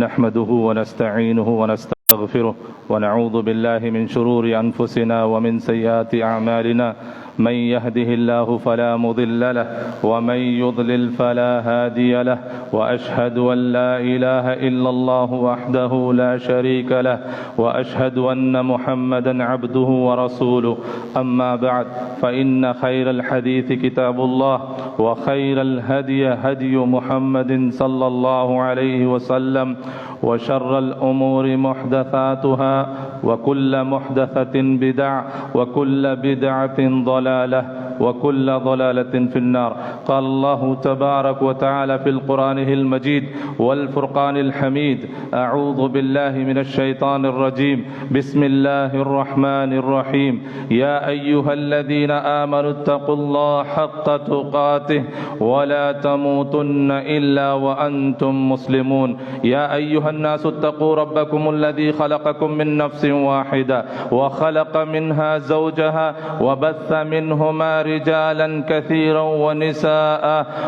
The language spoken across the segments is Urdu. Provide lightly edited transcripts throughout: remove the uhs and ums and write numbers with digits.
نحمده ونستعينه ونستغفره ونعوذ بالله من شرور أنفسنا ومن سيئات أعمالنا من يهده الله فلا مضل له ومن يضلل فلا هادي له وأشهد أن لا إله إلا الله وحده لا شريك له وأشهد أن محمدا عبده ورسوله أما بعد فإن خير الحديث كتاب الله وخير الهدي هدي محمد صلى الله عليه وسلم وشر الأمور محدثاتها وكل محدثة بدعة وكل بدعة ضلالة وكل ضلالة في النار. قال الله تبارك وتعالى في القرآن المجيد والفرقان الحميد: أعوذ بالله من الشيطان الرجيم، بسم الله الرحمن الرحيم. يا أيها الذين آمنوا اتقوا الله حق تقاته ولا تموتن إلا وأنتم مسلمون. يا أيها الناس اتقوا ربكم الذي خلقكم من نفس واحدة وخلق منها زوجها وبث منهما رجالا كثيرا ونساء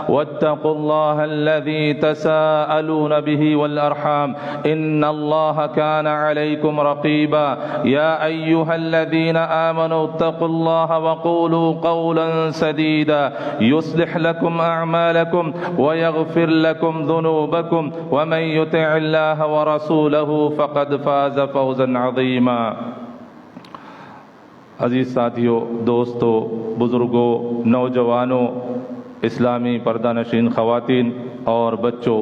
واتقوا الله الذي تساءلون به والأرحام إن الله كان عليكم رقيبا. يا أيها الذين آمنوا اتقوا الله وقولوا قولا سديدا يصلح لكم أعمالكم ويغفر لكم ذنوبكم ومن يطع الله ورسوله فقد فاز فوزا عظيما. عزیز ساتھیوں، دوستوں، بزرگوں، نوجوانوں، اسلامی پردہ نشین خواتین اور بچوں،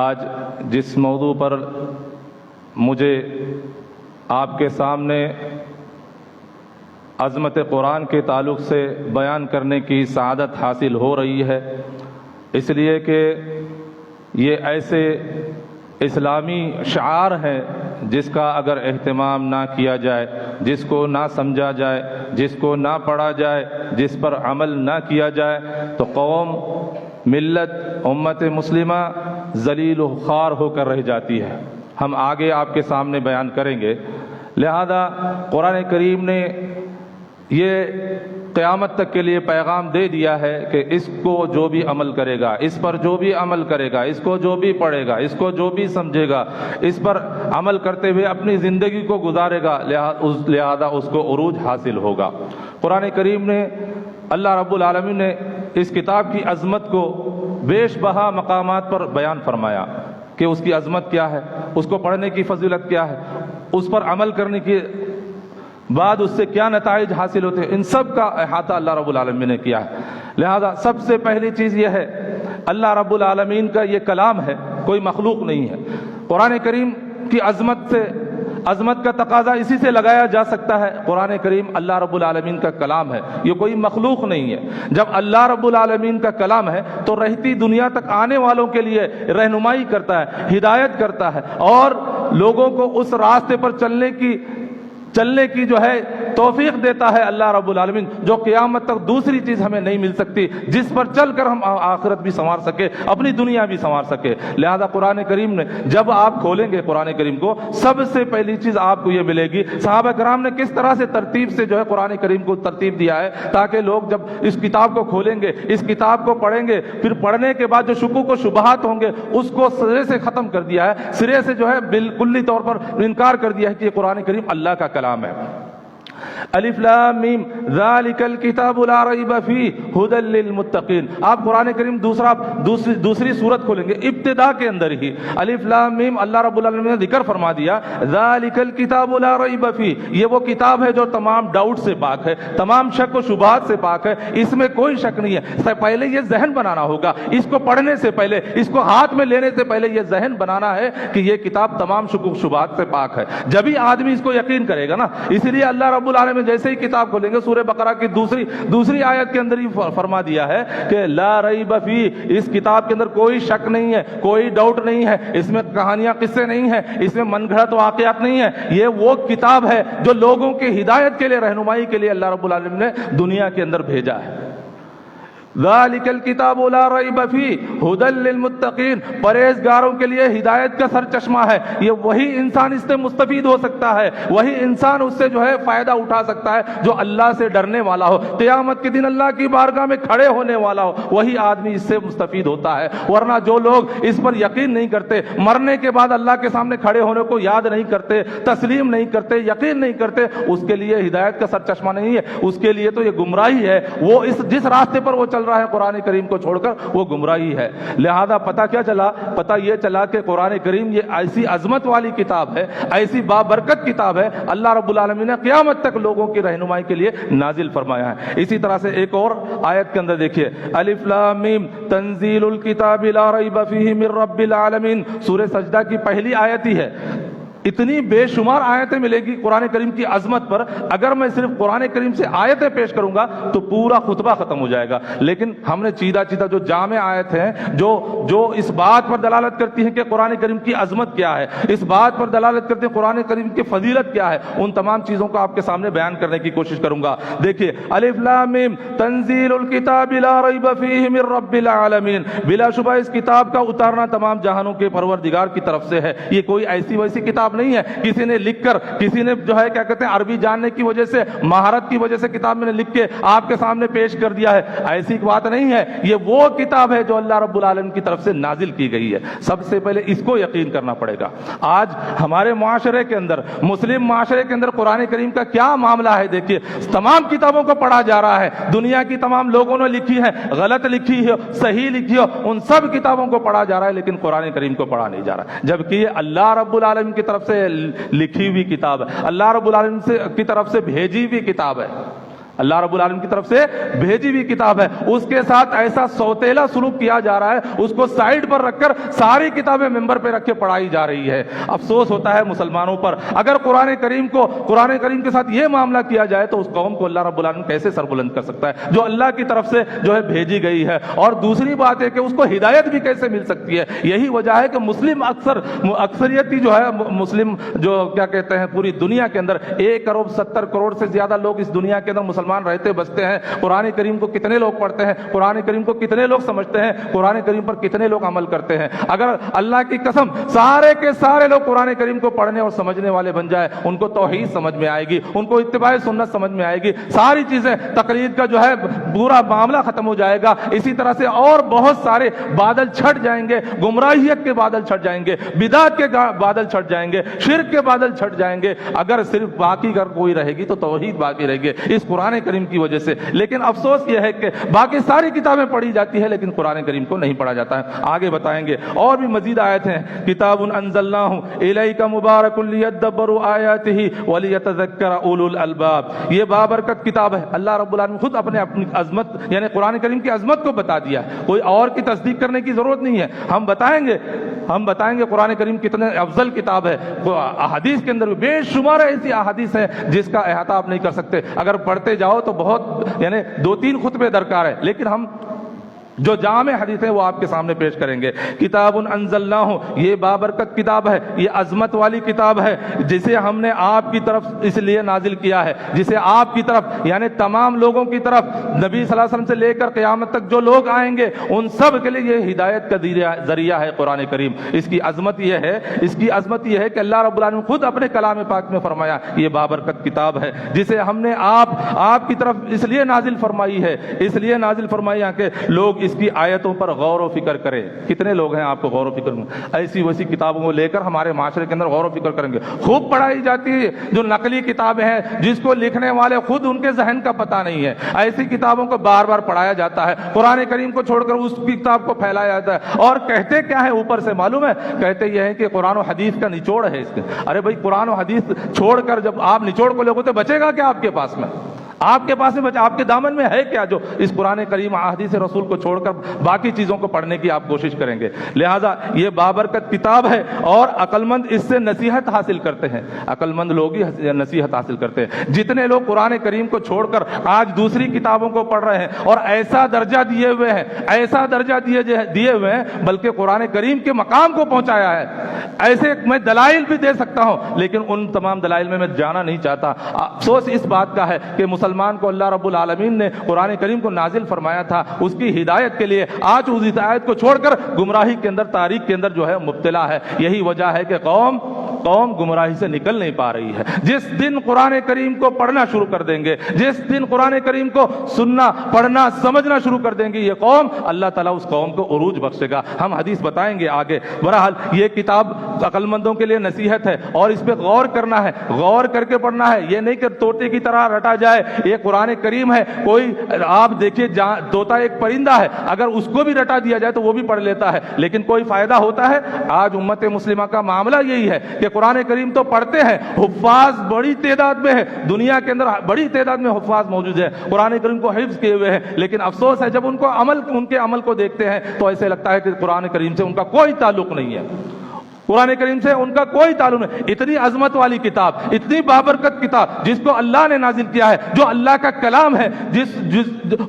آج جس موضوع پر مجھے آپ کے سامنے عظمت قرآن کے تعلق سے بیان کرنے کی سعادت حاصل ہو رہی ہے، اس لیے کہ یہ ایسے اسلامی شعار ہے جس کا اگر اہتمام نہ کیا جائے، جس کو نہ سمجھا جائے، جس کو نہ پڑھا جائے، جس پر عمل نہ کیا جائے تو قوم، ملت، امت مسلمہ ذلیل و خوار ہو کر رہ جاتی ہے. ہم آگے آپ کے سامنے بیان کریں گے. لہذا قرآن کریم نے یہ قیامت تک کے لیے پیغام دے دیا ہے کہ اس کو جو بھی عمل کرے گا، اس پر جو بھی عمل کرے گا، اس کو جو بھی پڑھے گا، اس کو جو بھی سمجھے گا، اس پر عمل کرتے ہوئے اپنی زندگی کو گزارے گا، لہذا اس کو عروج حاصل ہوگا. قرآن کریم نے، اللہ رب العالمین نے اس کتاب کی عظمت کو بیش بہا مقامات پر بیان فرمایا کہ اس کی عظمت کیا ہے، اس کو پڑھنے کی فضیلت کیا ہے، اس پر عمل کرنے کی بعد اس سے کیا نتائج حاصل ہوتے ہیں، ان سب کا احاطہ اللہ رب العالمین نے کیا ہے. لہذا سب سے پہلی چیز یہ ہے، اللہ رب العالمین کا یہ کلام ہے، کوئی مخلوق نہیں ہے. قرآن کریم کی عظمت کا تقاضا اسی سے لگایا جا سکتا ہے. قرآن کریم اللہ رب العالمین کا کلام ہے، یہ کوئی مخلوق نہیں ہے. جب اللہ رب العالمین کا کلام ہے تو رہتی دنیا تک آنے والوں کے لیے رہنمائی کرتا ہے، ہدایت کرتا ہے اور لوگوں کو اس راستے پر چلنے کی جو ہے توفیق دیتا ہے اللہ رب العالمین، جو قیامت تک دوسری چیز ہمیں نہیں مل سکتی، جس پر چل کر ہم آخرت بھی سنوار سکے، اپنی دنیا بھی سنوار سکے. لہذا قرآن کریم نے، جب آپ کھولیں گے قرآن کریم کو، سب سے پہلی چیز آپ کو یہ ملے گی صحابہ کرام نے کس طرح سے ترتیب سے جو ہے قرآن کریم کو ترتیب دیا ہے، تاکہ لوگ جب اس کتاب کو کھولیں گے، اس کتاب کو پڑھیں گے، پھر پڑھنے کے بعد جو شکوک و شبہات ہوں گے اس کو سرے سے ختم کر دیا ہے، سرے سے جو ہے بالکلی طور پر انکار کر دیا ہے کہ یہ قرآن کریم اللہ کا کلام ہے. الف لام میم ذالک الکتاب لا ریب فیہ ھدی للمتقین. آپ قرآن کریم دوسری سورت کھولیں گے، ابتدا کے اندر ہی الف لام میم اللہ رب العالمین نے ذکر فرما دیا ذالک الکتاب لا ریب فیہ، یہ وہ کتاب ہے جو تمام ڈاؤٹ سے پاک ہے، تمام شک و شبہات سے پاک ہے، اس میں کوئی شک نہیں ہے. پہلے یہ ذہن بنانا ہوگا، اس کو پڑھنے سے پہلے، اس کو ہاتھ میں لینے سے پہلے یہ ذہن بنانا ہے کہ یہ کتاب تمام شک و شبہات سے پاک ہے. جبھی آدمی اس کو یقین کرے گا نا. اسی لیے اللہ رب العالمین جیسے ہی کتاب کھولیں گے سورہ بقرہ کی دوسری آیت کے اندر ہی فرما دیا ہے کہ لا ریب فیہ، اس کتاب کے اندر کوئی شک نہیں ہے، کوئی ڈاؤٹ نہیں ہے، اس میں کہانیاں قصے نہیں ہیں، اس میں من گھڑت واقعات نہیں ہیں. یہ وہ کتاب ہے جو لوگوں کی ہدایت کے لیے، رہنمائی کے لیے اللہ رب العالمین نے دنیا کے اندر بھیجا ہے. ذالک الکتاب لا ریب فیہ ھدی للمتقین، پرہیزگاروں کے لیے ہدایت کا سر چشمہ ہے۔ یہ وہی انسان اس سے مستفید ہو سکتا ہے، وہی انسان اس سے جو ہے فائدہ اٹھا سکتا ہے جو اللہ سے ڈرنے والا ہو، قیامت کے دن اللہ کی بارگاہ میں کھڑے ہونے والا ہو، وہی آدمی اس سے مستفید ہوتا ہے۔ ورنہ جو لوگ اس پر یقین نہیں کرتے، مرنے کے بعد اللہ کے سامنے کھڑے ہونے کو یاد نہیں کرتے، تسلیم نہیں کرتے، یقین نہیں کرتے، اس کے لیے ہدایت کا سر چشمہ نہیں ہے، اس کے لیے تو یہ گمراہی ہے۔ وہ جس راستے پر وہ چل رہا ہے قرآن کریم کو چھوڑ کر، وہ گمراہی ہے۔ لہذا پتہ کیا چلا؟ پتہ یہ چلا کہ قرآن کریم یہ ایسی عظمت والی کتاب ہے، ایسی بابرکت کتاب ہے، اللہ رب العالمین نے قیامت تک لوگوں کی رہنمائی کے لیے نازل فرمایا ہے۔ اسی طرح سے ایک اور آیت کے اندر دیکھیے، الف لام میم تنزیل الکتاب لا ریب فیہ من رب العالمین، سورہ سجدہ کی پہلی آیت ہی ہے۔ اتنی بے شمار آیتیں ملیں گی قرآن کریم کی عظمت پر، اگر میں صرف قرآن کریم سے آیتیں پیش کروں گا تو پورا خطبہ ختم ہو جائے گا، لیکن ہم نے چیدہ جو جامع آیت ہیں جو اس بات پر دلالت کرتی ہیں کہ قرآن کریم کی عظمت کیا ہے، اس بات پر دلالت کرتے ہیں قرآن کریم کی فضیلت کیا ہے، ان تمام چیزوں کو آپ کے سامنے بیان کرنے کی کوشش کروں گا۔ دیکھیے، الف لام میم تنزیل الکتاب لا ریب فیہ من رب العالمین، بلا شبہ اس کتاب کا اتارنا تمام جہانوں کے پروردگار کی طرف سے ہے۔ یہ کوئی ایسی ویسی کتاب نہیں ہے، کسی نے لکھ کر، کسی نے جو ہے کیا کہتے ہیں عربی جاننے کی وجہ سے، مہارت کی وجہ سے کتاب میں نے لکھ کے آپ کے سامنے پیش کر دیا ہے، ایسی بات نہیں ہے۔ یہ وہ کتاب ہے جو اللہ رب العالمین کی طرف سے نازل کی گئی ہے۔ سب سے پہلے اس کو یقین کرنا پڑے گا۔ آج ہمارے معاشرے کے اندر، مسلم معاشرے کے اندر قرآن کریم کا کیا معاملہ ہے؟ دیکھیے، تمام کتابوں کو پڑھا جا رہا ہے، دنیا کی تمام لوگوں نے لکھی ہے، غلط لکھی ہے، صحیح لکھی ہو، ان سب کتابوں کو پڑھا جا رہا ہے، لیکن قرآن کریم کو پڑھا نہیں جا رہا، جبکہ یہ اللہ رب العالمین کی طرف سے لکھی ہوئی کتاب ہے، اللہ رب العالمین کی طرف سے بھیجی ہوئی کتاب ہے، اللہ رب العالمین کی طرف سے بھیجی ہوئی کتاب ہے۔ اس کے ساتھ ایسا سوتیلا سلوک کیا جا رہا ہے، اس کو سائیڈ پر رکھ کر ساری کتابیں ممبر پہ رکھ کے پڑھائی جا رہی ہے۔ افسوس ہوتا ہے مسلمانوں پر، اگر قرآن کریم کے ساتھ یہ معاملہ کیا جائے تو اس قوم کو اللہ رب العالمین کیسے سربلند کر سکتا ہے جو اللہ کی طرف سے جو ہے بھیجی گئی ہے؟ اور دوسری بات ہے کہ اس کو ہدایت بھی کیسے مل سکتی ہے؟ یہی وجہ ہے کہ مسلم اکثریتی جو ہے مسلم جو کیا کہتے ہیں پوری دنیا کے اندر 1.70 کروڑ سے زیادہ لوگ اس دنیا کے اندر مسلمان رہتے بستے ہیں۔ قرآن کریم کو کتنے لوگ پڑھتے ہیں؟ قرآن کریم کو کتنے لوگ سمجھتے ہیں؟ قرآن کریم پر کتنے لوگ عمل کرتے ہیں؟ اگر اللہ کی قسم سارے کے سارے لوگ قرآن کریم کو پڑھنے اور سمجھنے والے بن جائے، ان کو توحید سمجھ میں آئے گی، ان کو اتباع سنت سمجھ میں آئے گی، ساری چیزیں تقلید کا جو ہے پورا معاملہ ختم ہو جائے گا۔ اسی طرح سے اور بہت سارے بادل چھٹ جائیں گے، گمراہیت کے بادل چھٹ جائیں گے، بدعت کے بادل چھٹ جائیں گے، شرک کے بادل چھٹ جائیں گے۔ اگر صرف باقی اگر کوئی رہے گی تو توحید باقی رہے گی اس قرآن کریم کی وجہ سے۔ لیکن افسوس یہ ہے کہ باقی ساری کتابیں پڑھی جاتی ہے لیکن قرآن کریم کو نہیں پڑھا جاتا ہے۔ آگے بتائیں گے اور بھی مزید آیت ہیں، کتاب انزلناہ الیک مبارک لیدبروا آیاتہ ولیتذکر اولو الالباب، یہ بابرکت کتاب ہے۔ اللہ رب العالمین خود اپنی عظمت یعنی قرآن کریم کی عظمت کو بتا دیا، کوئی اور کی تصدیق کرنے کی ضرورت نہیں ہے۔ ہم بتائیں گے قرآن کریم کتنے افضل کتاب ہے۔ احادیث کے اندر بھی بے شمار ایسی احادیث ہیں جس کا احاطہ آپ نہیں کر سکتے، اگر پڑھتے جاؤ تو بہت یعنی 2-3 خطبے درکار ہے، لیکن ہم جو جامع حدیث ہے وہ آپ کے سامنے پیش کریں گے۔ کتاب انزلناہ، یہ بابرکت کتاب ہے، یہ عظمت والی کتاب ہے جسے ہم نے آپ کی طرف اس لیے نازل کیا ہے، جسے آپ کی طرف یعنی تمام لوگوں کی طرف، نبی صلی اللہ علیہ وسلم سے لے کر قیامت تک جو لوگ آئیں گے ان سب کے لیے یہ ہدایت کا ذریعہ ہے قرآن کریم۔ اس کی عظمت یہ ہے کہ اللہ رب العالمین خود اپنے کلام پاک میں فرمایا یہ بابرکت کتاب ہے جسے ہم نے آپ کی طرف اس لیے نازل فرمائی ہے کہ لوگ اس کی آیتوں پر غور و فکر کریں۔ کتنے لوگ ہیں آپ کو غور و فکر میں؟ ایسی ویسی کتابوں کو لے کر ہمارے معاشرے کے اندر غور و فکر کریں گے، خوب پڑھائی جاتی ہے جو نقلی کتابیں ہیں جس کو لکھنے والے خود ان کے ذہن کا پتہ نہیں ہے، ایسی کتابوں کو بار بار پڑھایا جاتا ہے، قرآن کریم کو چھوڑ کر اس کتاب کو پھیلایا جاتا ہے، اور کہتے کیا ہے اوپر سے معلوم ہے؟ کہتے یہ ہے کہ قرآن و حدیث کا نچوڑ ہے اس کے۔ ارے بھائی قرآن و حدیث چھوڑ کر جب آپ نچوڑ کو لوگے تو بچے گا کیا آپ کے پاس میں؟ آپ کے پاس میں آپ کے دامن میں ہے کیا جو اس قرآن کریم احادیث رسول کو چھوڑ کر باقی چیزوں کو پڑھنے کی آپ کوشش کریں گے؟ لہذا یہ بابرکت کتاب ہے اور عقل مند اس سے نصیحت حاصل کرتے ہیں، عقل مند لوگ ہی نصیحت حاصل کرتے ہیں۔ جتنے لوگ قرآن کریم کو چھوڑ کر آج دوسری کتابوں کو پڑھ رہے ہیں اور ایسا درجہ دیے ہوئے ہیں بلکہ قرآن کریم کے مقام کو پہنچایا ہے، ایسے میں دلائل بھی دے سکتا ہوں لیکن ان تمام دلائل میں جانا نہیں چاہتا۔ افسوس اس بات کا ہے کہ مسلمان مسلمان کو اللہ رب العالمین نے قرآن کریم کو نازل فرمایا تھا اس کی ہدایت کے لیے، آج اس ہدایت کو چھوڑ کر گمراہی کے اندر، تاریخ کے اندر جو ہے مبتلا ہے۔ یہی وجہ ہے کہ قوم گمراہی سے نکل نہیں پا رہی ہے۔ جس دن قرآن کریم کو پڑھنا شروع کر دیں گے، جس دن قرآن کریم کو سننا، پڑھنا، سمجھنا شروع کر دیں گے یہ قوم، اللہ تعالیٰ اس قوم کو عروج بخشے گا۔ ہم حدیث بتائیں گے آگے۔ بہرحال یہ کتاب عقل مندوں کے لیے نصیحت ہے اور اس پہ غور کرنا ہے، غور کر کے پڑھنا ہے۔ یہ نہیں کہ طوطے کی طرح رٹا جائے۔ یہ قرآن کریم ہے، کوئی آپ دیکھیے طوطا ایک پرندہ ہے، اگر اس کو بھی رٹا دیا جائے تو وہ بھی پڑھ لیتا ہے، لیکن کوئی فائدہ ہوتا ہے؟ آج امت مسلمہ کا معاملہ یہی ہے کہ قرآن کریم تو پڑھتے ہیں، حفاظ بڑی تعداد میں ہے، دنیا کے اندر بڑی تعداد میں حفاظ موجود ہے، قرآن کریم کو حفظ کیے ہوئے ہیں، لیکن افسوس ہے جب ان کے عمل کو دیکھتے ہیں تو ایسے لگتا ہے کہ قرآن کریم سے ان کا کوئی تعلق نہیں ہے، قرآن کریم سے ان کا کوئی تعلق نہیں۔ اتنی عظمت والی کتاب، اتنی بابرکت کتاب جس کو اللہ نے نازل کیا ہے، جو اللہ کا کلام ہے،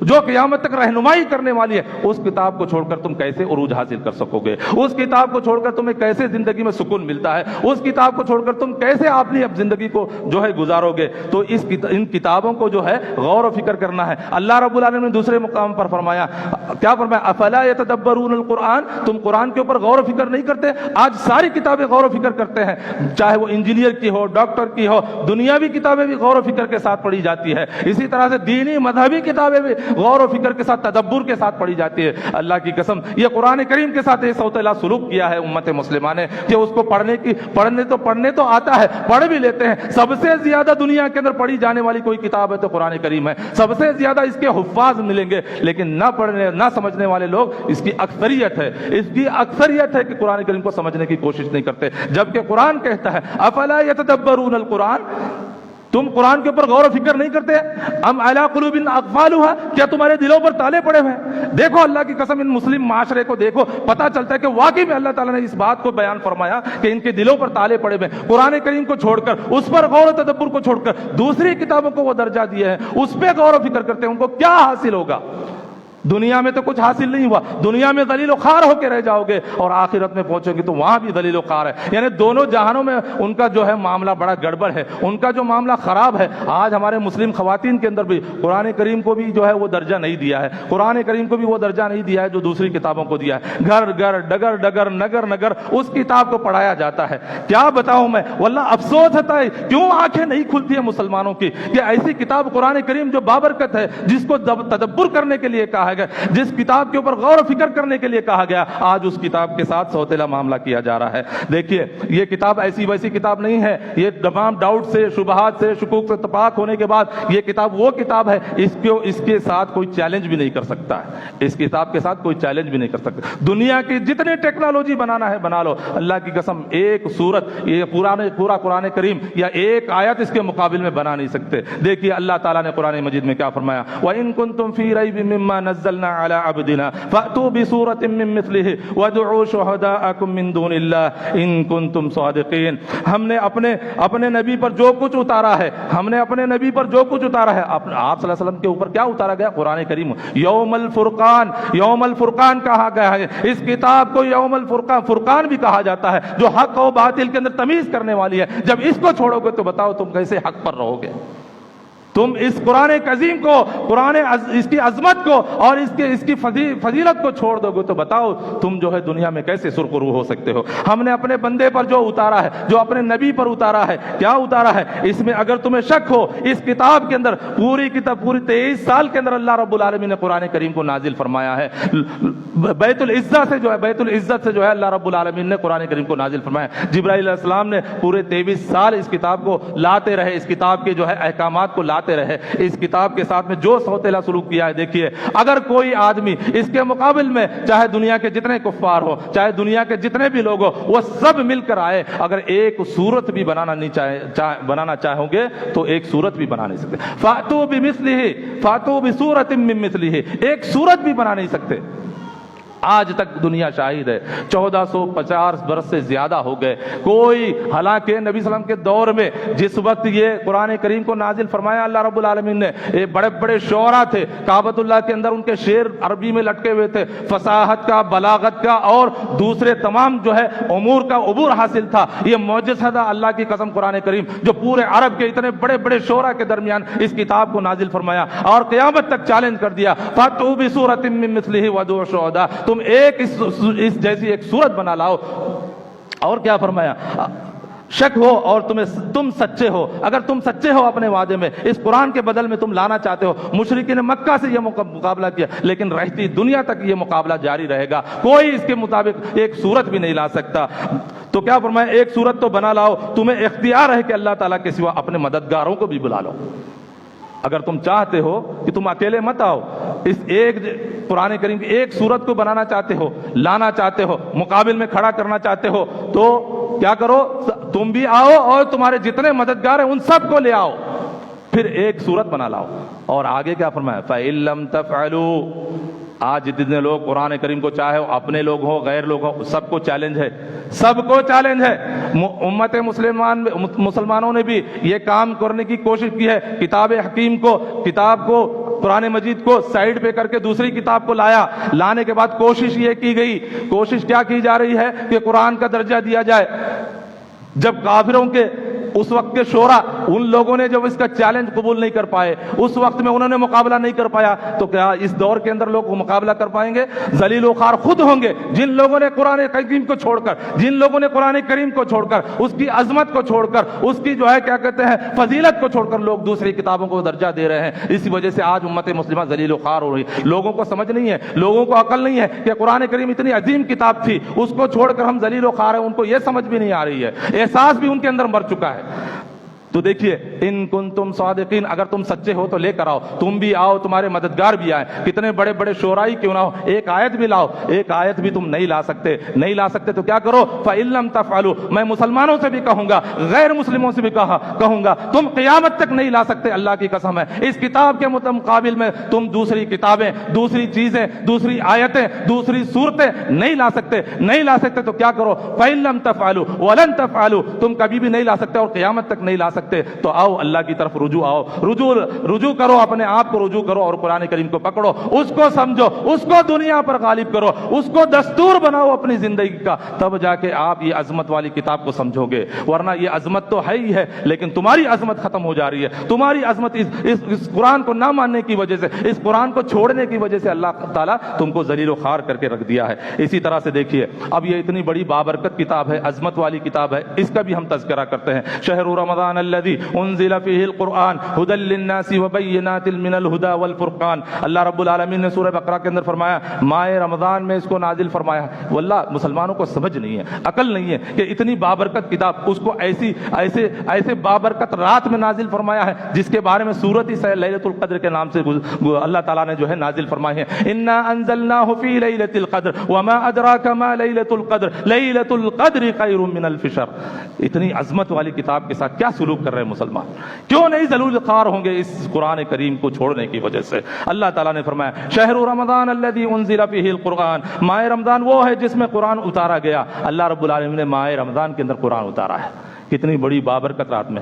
جو قیامت تک رہنمائی کرنے والی ہے، اس کتاب کو چھوڑ کر تم کیسے عروج حاصل کر سکو گے؟ اس کتاب کو چھوڑ کر تمہیں کیسے زندگی میں سکون ملتا ہے؟ اس کتاب کو چھوڑ کر تم کیسے اپنی زندگی کو جو ہے گزارو گے؟ تو ان کتابوں کو جو ہے غور و فکر کرنا ہے۔ اللہ رب العالمین نے دوسرے مقام پر فرمایا، کیا فرمایا؟ افلا یتدبرون القرآن، تم قرآن کے اوپر غور و فکر نہیں کرتے؟ آج ساری کتابیں غور و فکر کرتے ہیں، چاہے وہ انجینئر کی ہو، ڈاکٹر کی ہو، دنیاوی کتابیں بھی غور و فکر کے ساتھ پڑھی جاتی ہے، اسی طرح سے دینی مذہبی کتابیں بھی غور و فکر کے ساتھ، تدبر کے ساتھ پڑھی جاتی ہے۔ اللہ کی قسم یہ قرآن کریم کے ساتھ یہ سوتیلا سلوک کیا ہے امت مسلمہ نے کہ اس کو پڑھنے تو آتا ہے، پڑھ بھی لیتے ہیں۔ سب سے زیادہ دنیا کے اندر پڑھی جانے والی کوئی کتاب ہے تو قرآن کریم ہے، سب سے زیادہ اس کے حفاظ ملیں گے، لیکن نہ پڑھنے نہ سمجھنے والے لوگ اس کی اکثریت ہے کہ قرآن کریم کو سمجھنے کی کوشش نہیں کرتے، جبکہ قرآن کہتا ہے افلا یتدبرون القرآن، تم قرآن کے اوپر غور و فکر نہیں کرتے؟ ام علی قلوب اقفالها، کیا تمہارے دلوں پر تالے پڑے ہوئے ہیں؟ دیکھو اللہ کی قسم ان مسلم معاشرے کو دیکھو، پتہ چلتا ہے کہ واقعی میں اللہ تعالیٰ نے اس بات کو بیان فرمایا کہ ان کے دلوں پر تالے پڑے ہوئے ہیں۔ قرآن کریم کو چھوڑ کر، اس پر غور و تدبر کو چھوڑ کر دوسری کتابوں کو وہ درجہ دیے ہیں، اس پہ غور و فکر کرتے ہیں، ان کو کیا حاصل ہوگا؟ دنیا میں تو کچھ حاصل نہیں ہوا، دنیا میں ذلیل و خوار ہو کے رہ جاؤ گے، اور آخرت میں پہنچو گے تو وہاں بھی ذلیل و خوار ہے۔ یعنی دونوں جہانوں میں ان کا جو ہے معاملہ بڑا گڑبڑ ہے، ان کا جو معاملہ خراب ہے۔ آج ہمارے مسلم خواتین کے اندر بھی قرآن کریم کو بھی جو ہے وہ درجہ نہیں دیا ہے، قرآن کریم کو بھی وہ درجہ نہیں دیا ہے جو دوسری کتابوں کو دیا ہے۔ گھر گھر، ڈگر ڈگر، نگر نگر اس کتاب کو پڑھایا جاتا ہے۔ کیا بتاؤں میں، واللہ افسوس ہوتا ہے کیوں آنکھیں نہیں کھلتی ہیں مسلمانوں کی کہ ایسی کتاب قرآن کریم جو بابرکت ہے، جس کو تدبر کرنے کے لیے کہا گیا، جس کتاب کے اوپر غور و فکر کرنے کے لیے کہا گیا، آج اس کتاب کے ساتھ سوتیلا معاملہ کیا جا رہا ہے۔ دیکھیے یہ کتاب ایسی ویسی کتاب نہیں ہے، یہ تمام ڈاؤٹ سے، شبہات سے، شکوک سے پاک ہونے کے بعد یہ کتاب وہ کتاب ہے اس کے ساتھ کوئی چیلنج بھی نہیں کر سکتا ہے، اس کتاب کے ساتھ کوئی چیلنج بھی نہیں کر سکتا۔ دنیا کی جتنے ٹیکنالوجی بنانا ہے بنا لو، اللہ کی قسم ایک سورت، یہ پورا قرآن کریم یا ایک آیت اس کے مقابل میں بنا نہیں سکتے۔ دیکھیے اللہ تعالیٰ نے قرآن مجید میں کیا فرمایا، وَإِن كُنتُم فِي رَيْبٍ مِّمَّا نَزَّلْنَا عَلَىٰ عَبْدِنَا فَأْتُوا بِسُورَةٍ مِّن مِّثْلِهِ وَادْعُوا شُهَدَاءَكُم مِّن دُونِ اللَّهِ إِن كُنتُم صَادِقِينَ۔ ہم نے اپنے نبی پر جو کچھ اتارا ہے، آپ صلی اللہ علیہ وسلم کے اوپر کیا اتارا گیا؟ قرآن کریم۔ یوم الفرقان کہا گیا ہے، اس کتاب کو یوم فرقان بھی کہا جاتا ہے، جو حق و باطل کے اندر تمیز کرنے والی ہے۔ جب اس کو چھوڑو گے تو بتاؤ تم کیسے حق پر رہو گے؟ تم اس قرآن عظیم کو، اس کی عظمت کو اور اس کی فضیلت کو چھوڑ دو گے تو بتاؤ تم جو ہے دنیا میں کیسے سرخرو ہو سکتے ہو؟ ہم نے اپنے بندے پر جو اتارا ہے، جو اپنے نبی پر اتارا ہے، کیا اتارا ہے؟ اس میں اگر تمہیں شک ہو، اس کتاب کے اندر پوری 23 سال کے اندر اللہ رب العالمین نے قرآن کریم کو نازل فرمایا ہے۔ بیت العزت سے جو ہے اللہ رب العالمین نے قرآن کریم کو نازل فرمایا۔ جبرائیل علیہ السلام نے پورے 23 سال اس کتاب کو لاتے رہے، اس کتاب کے جو ہے احکامات کو لاتے رہے، اس کتاب کے ساتھ میں جو سوتیلا سلوک کیا ہے۔ دیکھیے اگر کوئی آدمی اس کے مقابل میں، چاہے دنیا کے جتنے کفار ہو، چاہے دنیا کے جتنے بھی لوگ ہو، وہ سب مل کر آئے، اگر ایک سورت بھی بنانا چاہو گے تو ایک سورت بھی بنا نہیں سکتے۔ فَأْتُوا بِسُورَةٍ مِّن مِّثْلِهِ، ایک سورت بھی بنا نہیں سکتے۔ آج تک دنیا شاہد ہے، 1450 برس سے زیادہ ہو گئے، کوئی، حالانکہ نبی صلی اللہ علیہ وسلم کے دور میں جس وقت یہ قرآن کریم کو نازل فرمایا اللہ رب العالمین نے، یہ بڑے بڑے شعراء تھے کعبۃ اللہ کے اندر، ان کے شعر عربی میں لٹکے ہوئے تھے، فصاحت کا، بلاغت کا اور دوسرے تمام جو ہے امور کا عبور حاصل تھا۔ یہ معجزہ تھا اللہ کی قسم، قرآن کریم جو پورے عرب کے اتنے بڑے بڑے شعراء کے درمیان اس کتاب کو نازل فرمایا اور قیامت تک چیلنج کر دیا، فَأْتُوا بِسُورَةٍ مِّن مِّثْلِهِ وَادْعُوا شُهَدَاءَکُم، تم ایک اس جیسی ایک صورت بنا لاؤ۔ اور کیا فرمایا؟ شک ہو اور تم سچے ہو، اگر تم سچے ہو اپنے وعدے میں، اس قرآن کے بدل میں تم لانا چاہتے ہو۔ مشرکین مکہ سے یہ مقابلہ کیا، لیکن رہتی دنیا تک یہ مقابلہ جاری رہے گا، کوئی اس کے مطابق ایک صورت بھی نہیں لا سکتا۔ تو کیا فرمایا؟ ایک صورت تو بنا لاؤ، تمہیں اختیار ہے کہ اللہ تعالیٰ کے سوا اپنے مددگاروں کو بھی بلا لو۔ اگر تم چاہتے ہو کہ تم اکیلے مت آؤ، اس ایک قرآن کریم کی ایک صورت کو بنانا چاہتے ہو، لانا چاہتے ہو، مقابل میں کھڑا کرنا چاہتے ہو، تو کیا کرو؟ تم بھی آؤ اور تمہارے جتنے مددگار ہیں ان سب کو لے آؤ، پھر ایک صورت بنا لاؤ۔ اور آگے کیا فرمایا؟ فَإِن لَّمْ تَفْعَلُوا، آج جتنے لوگ قرآن کریم کو چاہے ہو، اپنے لوگ ہو غیر لوگ ہو، سب کو چیلنج ہے، سب کو چیلنج ہے۔ امت مسلمانوں نے بھی یہ کام کرنے کی کوشش کی ہے، کتاب حکیم کو، کتاب کو، قرآن مجید کو سائیڈ پہ کر کے دوسری کتاب کو لایا، لانے کے بعد کوشش یہ کی گئی، کوشش کیا کی جا رہی ہے کہ قرآن کا درجہ دیا جائے۔ جب کافروں کے اس وقت کے شورا، ان لوگوں نے جب اس کا چیلنج قبول نہیں کر پائے، اس وقت میں انہوں نے مقابلہ نہیں کر پایا، تو کیا اس دور کے اندر لوگ مقابلہ کر پائیں گے؟ ذلیل و خوار خود ہوں گے جن لوگوں نے قرآن کریم کو چھوڑ کر، جن لوگوں نے قرآن کریم کو چھوڑ کر، اس کی عظمت کو چھوڑ کر، اس کی جو ہے کیا کہتے ہیں فضیلت کو چھوڑ کر لوگ دوسری کتابوں کو درجہ دے رہے ہیں۔ اسی وجہ سے آج امت مسلمہ ذلیل و خوار ہو رہی ہے۔ لوگوں کو سمجھ نہیں ہے، لوگوں کو عقل نہیں ہے کہ قرآن کریم اتنی عظیم کتاب تھی، اس کو چھوڑ کر ہم ذلیل و خوار ہیں، ان کو یہ سمجھ بھی نہیں آ رہی ہے، احساس بھی ان کے اندر مر چکا ہے۔ تو دیکھیے، ان کنتم صادقین، اگر تم سچے ہو تو لے کر آؤ، تم بھی آؤ، تمہارے مددگار بھی آئے، کتنے بڑے بڑے شعرائی کیوں نہ ہو، ایک آیت بھی لاؤ۔ ایک آیت بھی تم نہیں لا سکتے، نہیں لا سکتے تو کیا کرو؟ فَإِن لَّمْ تَفْعَلُوا، میں مسلمانوں سے بھی کہوں گا، غیر مسلموں سے بھی کہوں گا، تم قیامت تک نہیں لا سکتے، اللہ کی قسم ہے۔ اس کتاب کے مقابل میں تم دوسری کتابیں، دوسری چیزیں، دوسری آیتیں، دوسری صورتیں نہیں لا سکتے، نہیں لا سکتے تو کیا کرو؟ فَإِن لَّمْ تَفْعَلُوا وَلَن تَفْعَلُوا، تم کبھی بھی نہیں لا سکتے اور قیامت تک نہیں لا سکتے، تو آؤ اللہ کی طرف رجوع آؤ، رجوع کرو، اپنے آپ کو رجوع کرو اور قرآن کریم کو پکڑو، اس کو سمجھو، اس کو دنیا پر غالب کرو، اس کو دستور بناؤ اپنی زندگی کا، تب جا کے آپ یہ عظمت والی کتاب کو سمجھو گے۔ ورنہ یہ عظمت تو ہے ہی ہے، لیکن تمہاری عظمت ختم ہو جا رہی ہے، تمہاری عظمت اس قرآن کو نہ ماننے کی وجہ سے، اس قرآن کو چھوڑنے کی وجہ سے اللہ تعالیٰ تم کو ذلیل و خوار کر کے رکھ دیا ہے۔ اسی طرح سے دیکھیے، اب یہ اتنی بڑی بابرکت کتاب ہے، عظمت والی کتاب ہے، اس کا بھی ہم تذکرہ کرتے ہیں۔ شہر رمضان الذی انزل فیہ القرآن ھدی للناس وبینات من الہدی والفرقان، اللہ رب العالمین نے سورہ بقرہ کے اندر فرمایا ماہ رمضان میں اس کو نازل فرمایا۔ واللہ مسلمانوں کو سمجھ نہیں ہے، عقل نہیں ہے کہ اتنی بابرکت کتاب، اس کو ایسے بابرکت رات میں نازل فرمایا ہے جس کے بارے میں سورت ہی لیلۃ القدر کے نام سے اللہ تعالیٰ نے جو ہے نازل فرمائی ہے۔ انا انزلناہ فی لیلۃ القدر وما ادراک ما لیلۃ القدر لیلۃ القدر خیر من الف شہر۔ اتنی عظمت والی کتاب کے ساتھ کیا سلوک کر رہے ہیں مسلمان؟ کیوں نہیں ذلیل خوار ہوں گے اس قرآن کریم کو چھوڑنے کی وجہ سے؟ اللہ تعالیٰ نے فرمایا شہر رمضان الذی انزل فیہ القرآن، ماہ رمضان وہ ہے جس میں قرآن اتارا گیا۔ اللہ رب العالمین نے ماہ رمضان کے اندر قرآن اتارا ہے، کتنی بڑی بابرکت رات میں،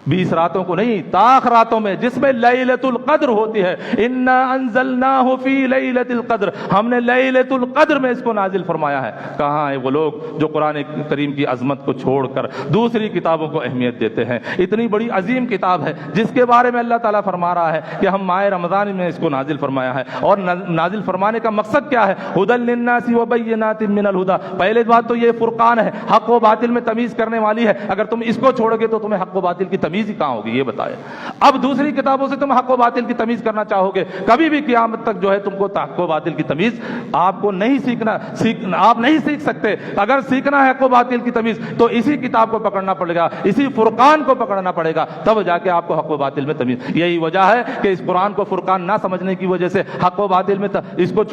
20 راتوں کو نہیں، طاق راتوں میں، جس میں لیلۃ القدر ہوتی ہے۔ انا انزلناہ فی لیلۃ القدر، ہم نے لیلۃ القدر میں اس کو نازل فرمایا ہے۔ کہاں ہیں وہ لوگ جو قرآن کریم کی عظمت کو چھوڑ کر دوسری کتابوں کو اہمیت دیتے ہیں؟ اتنی بڑی عظیم کتاب ہے جس کے بارے میں اللہ تعالیٰ فرما رہا ہے کہ ہم ماہ رمضان میں اس کو نازل فرمایا ہے، اور نازل فرمانے کا مقصد کیا ہے؟ ھدی للناس وبینات من الہدی، پہلے بات تو یہ فرقان ہے، حق و باطل میں تمیز کرنے والی ہے۔ اگر تم اس کو چھوڑ گے تو تمہیں حق و باطل کی تمیز ہی کہاں ہوگی یہ بتائے؟ اب دوسری کتابوں سے تم حق و باطل کی تمیز کرنا چاہو گے، کبھی بھی قیامت تک جو ہے تم کو حق و باطل کی تمیز آپ کو نہیں آپ نہیں سیکھ سکتے۔ اگر سیکھنا ہے حق و باطل کی تمیز تو اسی کتاب کو پکڑنا پڑے گا، اسی فرقان کو پکڑنا پڑے گا، تب جا کے آپ کو حق و باطل میں تمیز۔ یہی وجہ ہے کہ اس قرآن کو فرقان نہ سمجھنے کی وجہ سے حق و باطل میں اس کو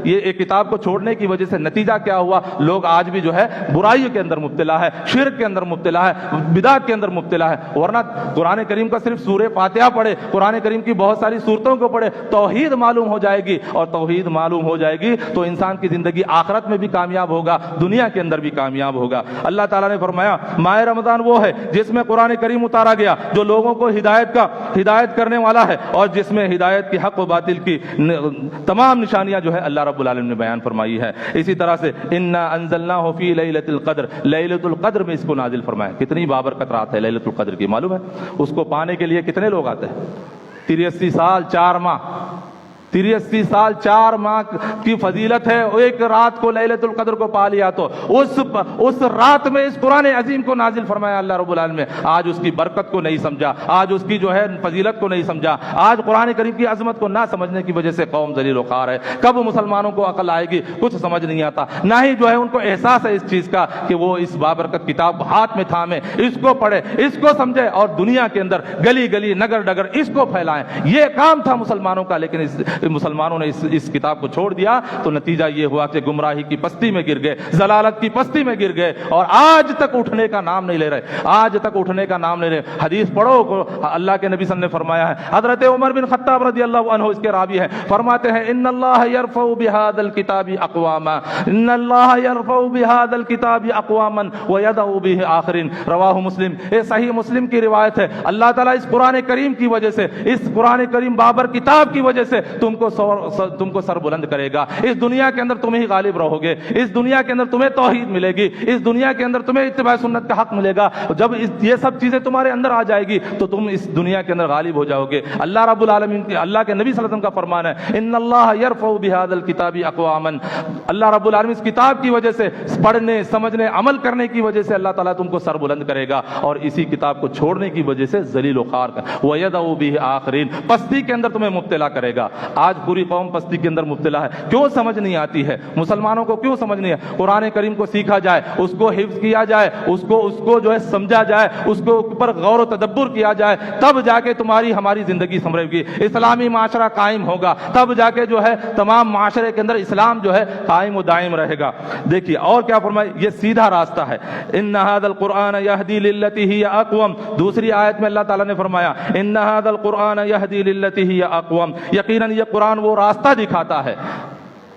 یہ ایک کتاب کو چھوڑنے کی وجہ سے نتیجہ کیا ہوا؟ لوگ آج بھی جو ہے برائیوں کے اندر مبتلا ہے، شرک کے اندر مبتلا ہے، بدعت کے اندر مبتلا ہے۔ ورنہ قرآن کریم کا صرف سورہ فاتحہ پڑھے, قرآن کریم کی بہت ساری صورتوں کو پڑھے, توحید معلوم ہو جائے گی, اور توحید معلوم ہو جائے گی تو انسان کی زندگی آخرت میں بھی کامیاب ہوگا, دنیا کے اندر بھی کامیاب ہوگا. اللہ تعالیٰ نے فرمایا ماہ رمضان وہ ہے جس میں قرآن کریم اتارا گیا جو لوگوں کو ہدایت کرنے والا ہے, اور جس میں ہدایت کی حق و باطل کی تمام نشانیاں جو ہے اللہ رب العالمین نے بیان فرمائی ہے. اسی طرح سے انا انزلناہ فی لیلۃ القدر, لیلۃ القدر میں اس کو نازل فرمایا. کتنی بابرکت رات ہے لیلۃ القدر کی, معلوم ہے اس کو پانے کے لیے کتنے لوگ آتے ہیں؟ 83 سال 4 ماہ, 83 سال 4 ماہ کی فضیلت ہے. ایک رات کو لیلۃ القدر کو پا لیا تو اس رات میں اس قرآن عظیم کو نازل فرمایا اللہ رب العالمین. آج اس کی برکت کو نہیں سمجھا, آج اس کی جو ہے فضیلت کو نہیں سمجھا, آج قرآن کریم کی عظمت کو نہ سمجھنے کی وجہ سے قوم ذلیل و خوار ہے. کب مسلمانوں کو عقل آئے گی؟ کچھ سمجھ نہیں آتا, نہ ہی جو ہے ان کو احساس ہے اس چیز کا کہ وہ اس بابرکت کتاب ہاتھ میں تھامے, اس کو پڑھے, اس کو سمجھے, اور دنیا کے اندر گلی گلی نگر ڈگر اس کو پھیلائیں. یہ کام تھا مسلمانوں کا, لیکن مسلمانوں نے اس کتاب کو چھوڑ دیا تو نتیجہ یہ ہوا کہ گمراہی کی پستی میں گر گئے, ضلالت کی پستی میں گر گئے, اور آج تک اٹھنے کا نام نہیں لے رہے, آج تک اٹھنے کا نام نہیں لے رہے. حدیث پڑھو, اللہ کے نبی صلی اللہ علیہ وسلم نے فرمایا ہے, حضرت عمر بن خطاب رضی اللہ عنہ اس کے راوی ہیں, فرماتے ہیں ان اللہ یرفع بہذا الکتاب اقواما, ان اللہ یرفع بہذا الکتاب اقواما ویدع بہ آخرین. رواہ مسلم, یہ صحیح مسلم کی روایت ہے. اللہ تعالیٰ اس قرآن کریم کی وجہ سے, اس قرآن کریم بابر کتاب کی وجہ سے تم کو سر بلند کرے گا. اس دنیا کے اندر تم ہی غالب رہو گے, اس دنیا کے اندر تمہیں توحید ملے گی, اس دنیا کے اندر تمہیں اتباع سنت کا حق ملے گا. جب یہ سب چیزیں تمہارے اندر آ جائے گی تو تم اس دنیا کے اندر غالب ہو جاؤ گے. اللہ رب العالمین, اللہ کے نبی صلی اللہ علیہ وسلم کا فرمان ہے ان اللہ یرفع بہذا الکتاب اقواما. اللہ رب العالمین اس کتاب کی وجہ سے, پڑھنے سمجھنے عمل کرنے کی وجہ سے اللہ تعالیٰ تم کو سر بلند کرے گا, اور اسی کتاب کو چھوڑنے کی وجہ سے ذلیل و خوار ویدع بہ آخرین, پستی کے اندر تمہیں مبتلا کرے گا. آج پوری قوم پستی کے اندر مبتلا ہے. کیوں سمجھ نہیں آتی ہے مسلمانوں کو, کیوں سمجھ نہیں ہے؟ قرآن کریم کو سیکھا جائے, اس کو حفظ کیا جائے, اس کو جو ہے سمجھا جائے, اس کے اوپر غور و تدبر کیا جائے, تب جا کے ہماری زندگی سنورے گی, اسلامی معاشرہ قائم ہوگا, تب جا کے جو ہے تمام معاشرے کے اندر اسلام جو ہے قائم و دائم رہے گا. دیکھیے اور کیا فرمائے, یہ سیدھا راستہ ہے. ان ھذا القرآن یہدی للتی ہی اقوم. دوسری آیت میں اللہ تعالیٰ نے فرمایا ان ھذا القرآن یہدی للتی ہی اقوم, یقیناً یہ قرآن وہ راستہ دکھاتا ہے.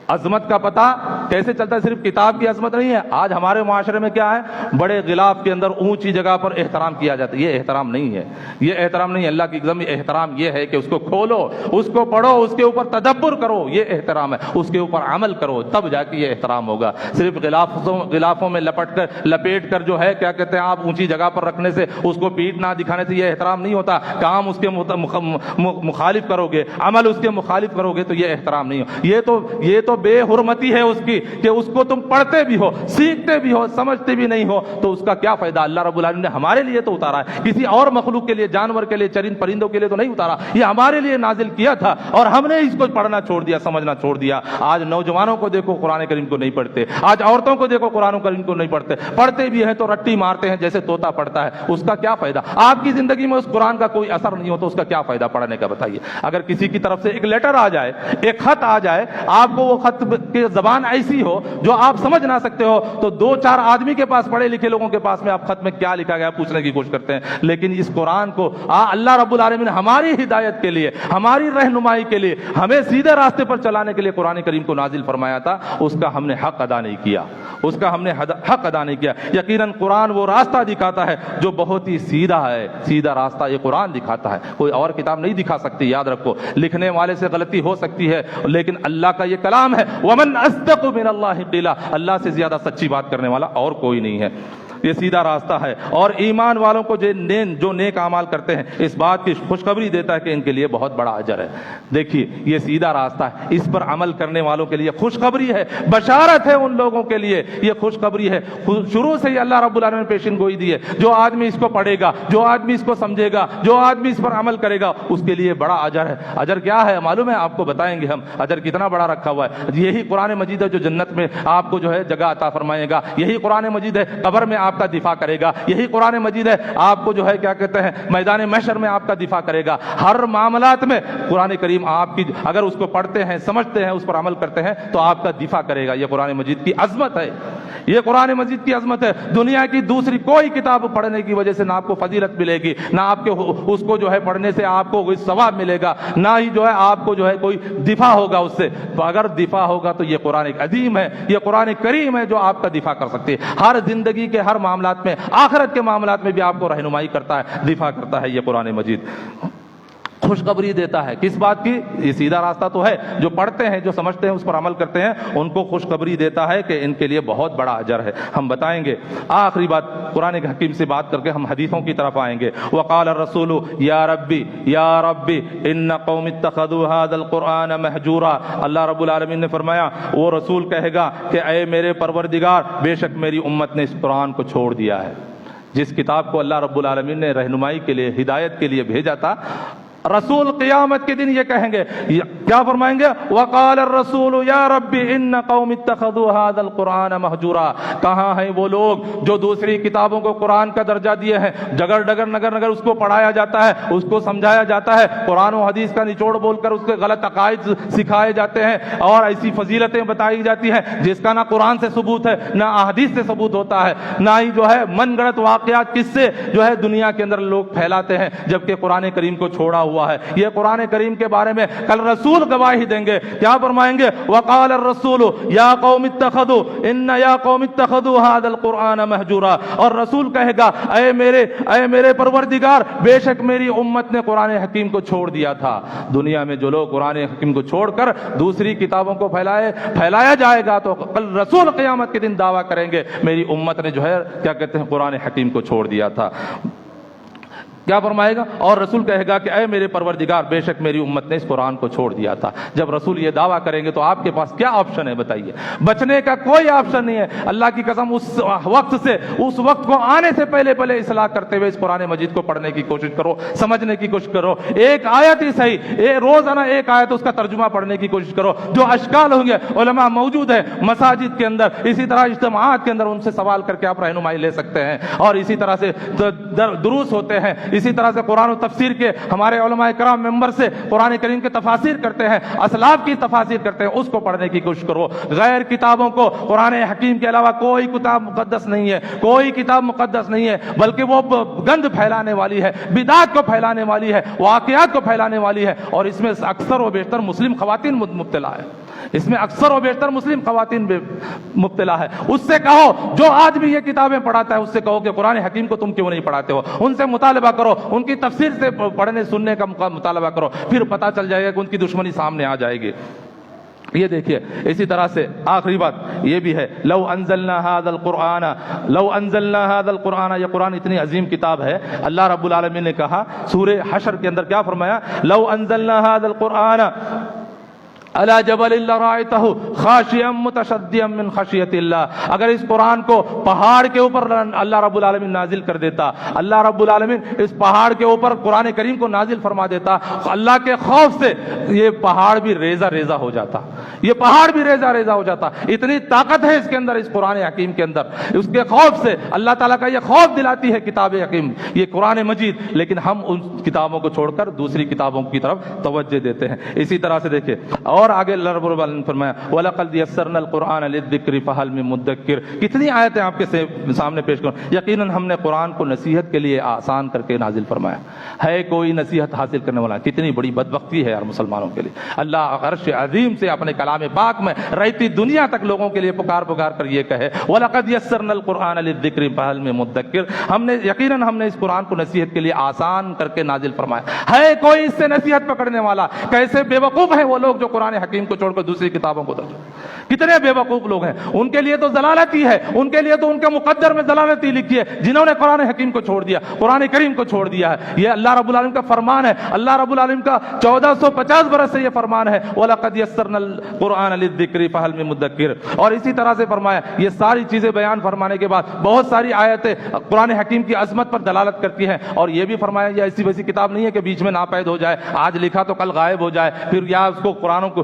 عظمت کا پتہ کیسے چلتا ہے؟ صرف کتاب کی عظمت نہیں ہے. آج ہمارے معاشرے میں کیا ہے, بڑے غلاف کے اندر اونچی جگہ پر احترام کیا جاتا ہے. یہ احترام نہیں ہے, یہ احترام نہیں ہے. اللہ کی قسم احترام یہ ہے کہ اس کو کھولو, اس کو پڑھو, اس کے اوپر تدبر کرو, یہ احترام ہے. اس کے اوپر عمل کرو, تب جا کے یہ احترام ہوگا. صرف غلافوں میں لپیٹ کر جو ہے کیا کہتے ہیں آپ اونچی جگہ پر رکھنے سے, اس کو پیٹ نہ دکھانے سے یہ احترام نہیں ہوتا. کام اس کے مخالف کرو گے, عمل اس کے مخالف کرو گے تو یہ احترام نہیں ہو. یہ تو بے حرمتی ہے اس کی کہ اس کو تم پڑھتے بھی ہو, سیکھتے بھی ہو, سمجھتے بھی نہیں ہو, تو اس کا کیا فائدہ؟ اللہ رب العالمین نے ہمارے لیے تو اتارا ہے, کسی اور مخلوق کے لیے, جانور کے لیے, چرند پرندوں کے لیے تو نہیں اتارا. یہ ہمارے لیے نازل کیا تھا اور ہم نے اس کو پڑھنا چھوڑ دیا, سمجھنا چھوڑ دیا. آج نوجوانوں کو دیکھو قرآن کریم کو نہیں پڑھتے, آج عورتوں کو دیکھو قرآن کریم کو نہیں پڑھتے, پڑھتے بھی ہیں تو رٹی مارتے ہیں جیسے طوطا پڑھتا ہے. اس کا کیا فائدہ؟ آپ کی زندگی میں اس قرآن کا کوئی اثر نہیں ہو تو اس کا کیا فائدہ پڑھنے کا, بتائیے. اگر کسی کی طرف سے ایک لیٹر آ جائے, ایک خط آ جائے, آپ کو وہ خط کی زبان ایسی ہو جو آپ سمجھ نہ سکتے ہو, تو 2-4 آدمی کے پاس, پڑھے لکھے لوگوں کے پاس میں آپ خط میں کیا لکھا گیا پوچھنے کی کوشش کرتے ہیں. لیکن اس قرآن کو اللہ رب العالمین ہماری ہدایت کے لیے, ہماری رہنمائی کے لیے, ہمیں سیدھے راستے پر چلانے کے لیے قرآن کریم کو نازل فرمایا تھا. اس کا ہم نے حق ادا نہیں کیا, اس کا ہم نے حق ادا نہیں کیا. یقیناً قرآن وہ راستہ دکھاتا ہے جو بہت ہی سیدھا ہے, سیدھا راستہ یہ قرآن دکھاتا ہے, کوئی اور کتاب نہیں دکھا سکتی. یاد رکھو, لکھنے والے سے غلطی ہو سکتی ہے لیکن اللہ کا یہ کلام ہے. ومن اصدق من اللہ قیلا, اللہ سے زیادہ سچی بات کرنے والا اور کوئی نہیں ہے. یہ سیدھا راستہ ہے, اور ایمان والوں کو جو نیک اعمال کرتے ہیں اس بات کی خوشخبری دیتا ہے کہ ان کے لیے بہت بڑا اجر ہے. دیکھیے یہ سیدھا راستہ ہے, اس پر عمل کرنے والوں کے لیے خوشخبری ہے, بشارت ہے ان لوگوں کے لیے, یہ خوشخبری ہے. شروع سے ہی اللہ رب العالمین نے پیشن گوئی دی ہے, جو آدمی اس کو پڑھے گا, جو آدمی اس کو سمجھے گا, جو آدمی اس پر عمل کرے گا, اس کے لیے بڑا اجر ہے. اجر کیا ہے معلوم ہے آپ کو, بتائیں گے ہم. اجر کتنا بڑا رکھا ہوا ہے. یہی قرآن مجید ہے جو جنت میں آپ کو جو ہے جگہ عطا فرمائے گا. یہی قرآن مجید ہے قبر میں آپ کا دفاع کرے گا. یہی قرآن مجید ہے آپ کو جو ہے کیا کہتے ہیں میدان محشر میں آپ کا دفاع کرے گا. ہر معاملات میں قرآن کریم آپ کی اگر اس کو پڑھتے ہیں سمجھتے ہیں اس پر عمل کرتے ہیں تو آپ کا دفاع کرے گا. یہ قرآن مجید کی عظمت ہے, یہ قرآن مجید کی عظمت ہے. دنیا کی دوسری کوئی کتاب پڑھنے کی وجہ سے نہ آپ کو فضیلت ملے گی, نہ آپ کے اس کو جو ہے پڑھنے سے آپ کو کوئی ثواب ملے گا, نہ ہی جو ہے آپ کو جو ہے کوئی دفاع ہوگا اس سے. تو اگر دفاع ہوگا تو یہ قرآن عظیم ہے, یہ قرآن کریم ہے جو آپ کا دفاع کر سکتے ہے. ہر زندگی کے ہر معاملات میں, آخرت کے معاملات میں بھی آپ کو رہنمائی کرتا ہے, دفاع کرتا ہے. یہ قرآن مجید خوشخبری دیتا ہے کس بات کی؟ یہ سیدھا راستہ تو ہے, جو پڑھتے ہیں جو سمجھتے ہیں اس پر عمل کرتے ہیں ان کو خوشخبری دیتا ہے کہ ان کے لیے بہت بڑا اجر ہے. ہم بتائیں گے آخری بات قرآن حکیم سے بات کر کے ہم حدیثوں کی طرف آئیں گے. وقال الرسول یا ربی ان قوم اتخذوا هذا القرآن مہجورا. اللہ رب العالمین نے فرمایا وہ رسول کہے گا کہ اے میرے پروردگار بے شک میری امت نے اس قرآن کو چھوڑ دیا ہے. جس کتاب کو اللہ رب العالمین نے رہنمائی کے لیے ہدایت کے لیے بھیجا تھا, رسول قیامت کے دن یہ کہیں گے, کیا فرمائیں گے؟ وقال الرسول یا ربی ان قوم اتخذوا هذا القرآن مہجورا. کہاں ہیں وہ لوگ جو دوسری کتابوں کو قرآن کا درجہ دیے ہیں, جگر ڈگر نگر نگر اس کو پڑھایا جاتا ہے, اس کو سمجھایا جاتا ہے, قرآن و حدیث کا نچوڑ بول کر اس کے غلط عقائد سکھائے جاتے ہیں اور ایسی فضیلتیں بتائی جاتی ہیں جس کا نہ قرآن سے ثبوت ہے نہ احادیث سے ثبوت ہوتا ہے, نہ ہی جو ہے من گڑت واقعات کس سے جو ہے دنیا کے اندر لوگ پھیلاتے ہیں جبکہ قرآن کریم کو چھوڑا ہوا ہے. یہ قرآن کریم کے بارے میں کل رسول گواہی دیں گے, کیا فرمائیں گے؟ وقال الرسول یا قوم اتخذوا هذا القرآن مہجورا. اور رسول کہے گا اے میرے پروردگار بے شک میری امت نے قرآن حکیم کو چھوڑ دیا تھا. دنیا میں جو لوگ قرآن حکیم کو چھوڑ کر دوسری کتابوں کو پھیلایا جائے گا تو کل رسول قیامت کے دن دعویٰ کریں گے میری امت نے جو ہے کیا کہتے ہیں قرآن حکیم کو چھوڑ دیا تھا. کیا فرمائے گا؟ اور رسول کہے گا کہ اے میرے پروردگار بے شک میری امت نے اس قرآن کو چھوڑ دیا تھا. جب رسول یہ دعویٰ کریں گے تو آپ کے پاس کیا آپشن ہے بتائیے؟ بچنے کا کوئی آپشن نہیں ہے. اللہ کی قسم اس وقت کو آنے سے پہلے اصلاح کرتے ہوئے اس قرآن مجید کو پڑھنے کی کوشش کرو, سمجھنے کی کوشش کرو. ایک آیت ہی صحیح, روزانہ ایک آیت اس کا ترجمہ پڑھنے کی کوشش کرو. جو اشکال ہوں گے علماء موجود ہیں مساجد کے اندر, اسی طرح اجتماعات کے اندر ان سے سوال کر کے آپ رہنمائی لے سکتے ہیں. اور اسی طرح سے دروس ہوتے ہیں, اسی طرح سے قرآن و تفسیر کے ہمارے علماء کرام ممبر سے قرآن کریم کے تفاسیر کرتے ہیں, اسلاف کی تفاسیر کرتے ہیں, اس کو پڑھنے کی کوشش کرو. غیر کتابوں کو قرآن حکیم کے علاوہ کوئی کتاب مقدس نہیں ہے, کوئی کتاب مقدس نہیں ہے, بلکہ وہ گند پھیلانے والی ہے, بدعات کو پھیلانے والی ہے, واقعات کو پھیلانے والی ہے. اور اس میں اکثر و بیشتر مسلم خواتین مبتلا ہے, اس میں اکثر و بیشتر مسلم خواتین مبتلا ہے. اس سے کہو جو آج بھی یہ کتابیں پڑھاتا ہے اس سے کہو کہ قرآن حکیم کو تم کیوں نہیں پڑھاتے ہو. ان سے مطالبہ کرو, ان کی تفسیر سے پڑھنے سننے کا مطالبہ کرو, پھر پتہ چل جائے گا کہ ان کی دشمنی سامنے آ جائے گی. یہ دیکھیے اسی طرح سے آخری بات یہ بھی ہے, لو انزلنا هذا القرآن, یہ قرآن اتنی عظیم کتاب ہے. اللہ رب العالمین نے کہا سورہ حشر کے اندر, کیا فرمایا؟ لو انزلنا هذا القرآن علی جبل لرأیتہ خاشعا متصدعا من خشیۃ اللہ. اگر اس قرآن کو پہاڑ کے اوپر اللہ رب العالمین نازل کر دیتا, اللہ رب العالمین اس پہاڑ کے اوپر قرآن کریم کو نازل فرما دیتا, اللہ کے خوف سے یہ پہاڑ بھی ریزہ ریزہ ہو جاتا, یہ پہاڑ بھی ریزہ ریزہ ہو جاتا. اتنی طاقت ہے اس کے اندر, اس قرآن حکیم کے اندر. اس کے خوف سے اللہ تعالیٰ کا یہ خوف دلاتی ہے کتاب حکیم, یہ قرآن مجید. لیکن ہم ان کتابوں کو چھوڑ کر دوسری کتابوں کی طرف توجہ دیتے ہیں. اسی طرح سے دیکھیں اور آگے اللہ رب العالمین نے فرمایا وَلَقَدْ يَسَّرْنَا الْقُرْآنَ لِلذِّكْرِ فَهَلْ مِن مُدَّكِّرٍ. کتنی آیتیں آپ کے سامنے پیش کروں. یقیناً ہم نے قرآن کو نصیحت کے لیے آسان کر کے نازل فرمایا ہے, کوئی نصیحت حاصل کرنے والا. کتنی بڑی بدبختی ہے یار مسلمانوں کے لیے. اللہ عرش عظیم سے اپنے کلام پاک میں رہتی دنیا تک لوگوں کے لیے پکار کر یہ کہے وَلَقَدْ يَسَّرْنَا الْقُرْآنَ لِلذِّكْرِ فَهَلْ مِن مُدَّكِّرٍ. یقیناً ہم نے اس قرآن کو نصیحت کے لیے آسان کر کے نازل فرمایا ہے, کوئی اس سے نصیحت پکڑنے والا. کیسے بے وقوف ہیں وہ لوگ جو قرآن حکیم کو چھوڑ کر دوسری کتابوں کو درج. کتنے بے وقوف لوگ ہیں, ان کے لیے تو ضلالت ہی ہے, ان کے لیے تو ان کے مقدر میں ضلالت ہی لکھی ہے جنہوں نے قرآن حکیم کو چھوڑ دیا, قرآن کریم کو چھوڑ دیا ہے. یہ اللہ رب العالمین کا فرمان ہے, اللہ رب العالمین کا 1450 برس سے یہ فرمان ہے وَلَقَدْ يَسَّرْنَا الْقُرْآنَ لِلذِّكْرِ فَهَلْ مِن مُدَّكِّرٍ. اور اسی طرح سے فرمایا, یہ ساری چیزیں بیان فرمانے کے بعد بہت ساری آیتیں قرآن حکیم کی عظمت پر دلالت کرتی ہیں. اور یہ بھی فرمایا یہ ایسی ویسی کتاب نہیں ہے کہ بیچ میں ناپید ہو جائے, آج لکھا تو کل غائب ہو جائے, پھر یا اس کو قرآن کو